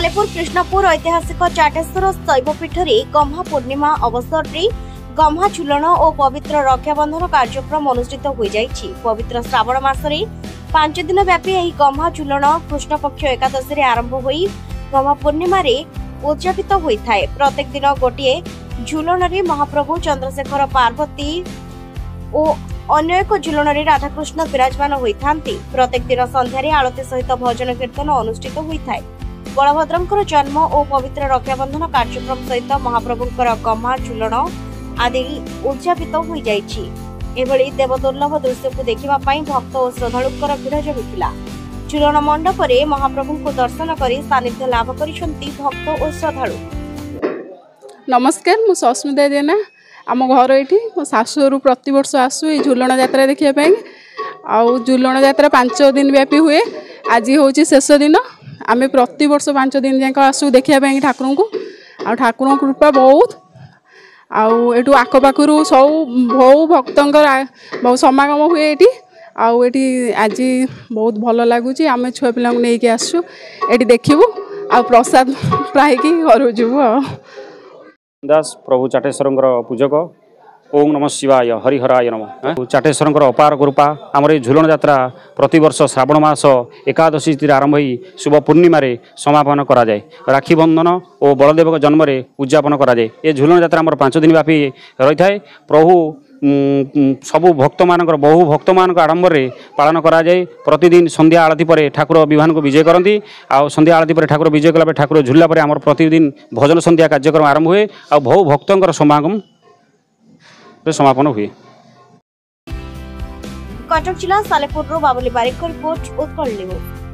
सालेपुर कृष्णपुर ऐतिहासिक चाटेश्वर शैवपीठ में गम्हा पूर्णिमा अवसर में गम्हा झुलन और पवित्र रक्षाबंधन कार्यक्रम अनुष्ठित हो जाइछि। पवित्र श्रावण मासरे 5 दिन व्यापी यह गम्हा झुलन कृष्ण पक्ष एकादशी आरंभ होई गम्हा पूर्णिमा रे उद्यापित होता है। प्रत्येक दिन गोटे झुलन रे महाप्रभु चंद्रशेखर पार्वती और अन्य एक झुलन रे राधाकृष्ण विराजमान होइथांती। प्रत्येक दिन संध्यारे आरती सहित भजन कीर्तन अनुष्ठित होता है। बलभद्रंकर जन्म और पवित्र रक्षाबंधन कार्यक्रम सहित महाप्रभुंकर गम्हा झुलन आदि उद्यापित हो जाइछि। एभली देवदुर्लभ दृश्य को देखिबा पई भक्त और श्रद्धालुंकर भिड़ जमिथिला। झुलन मंडप रे महाप्रभु को दर्शन करी सानिध्य लाभ करिसंती भक्त और श्रद्धालु। नमस्कार, मु सस्मिता जेना आम घर ये मो शाशुर प्रति वर्ष आसू ये झुलन यात्रा देखापी। आउ झुलन यात्रा 5 दिन व्यापी हुए। आज हूँ शेष दिन। आम प्रति वर्ष 5 दिन जाक आसू देखापी ठाकुर को। आ ठाकुर कृपा बहुत आठू आखपाखु सब बहु भक्तर बहुत समागम हुए ये। आज बहुत भल लगुच। आम छुआ पिला नहीं आसू ये देखू आ प्रसाद पाइकी घर जीवु। दास प्रभु चाटेश्वर पूजक ओम नमः शिवाय हरिहराय नमः। चाटेश्वर अपार कृपा आमर झुलन यात्रा प्रतिवर्ष श्रावण मास एकादशी तिथि आरंभ हो शुभ पूर्णिमा समापन करा जाए। राखी बंधन और बलदेव जन्म उद्यापन करा जाए। ये झुलन यात्रा आमर 5 दिन व्यापी रही है। प्रभु सबु भक्त मान बहु भक्त मान आडंबर पालन करा जाए। प्रतिदिन संध्या आरती पर ठाकुर विमान को विजय करती। आ संध्या आरती पर ठाकुर विजय कला ठाकुर झुला पर आमर प्रतिदिन भजन संध्या कार्यक्रम आरंभ हुए। आ बहु भक्तर समागम समापन हुए। कटक जिला सालेपुर बाबुली बारिक रिपोर्ट उत्कल न्यूज।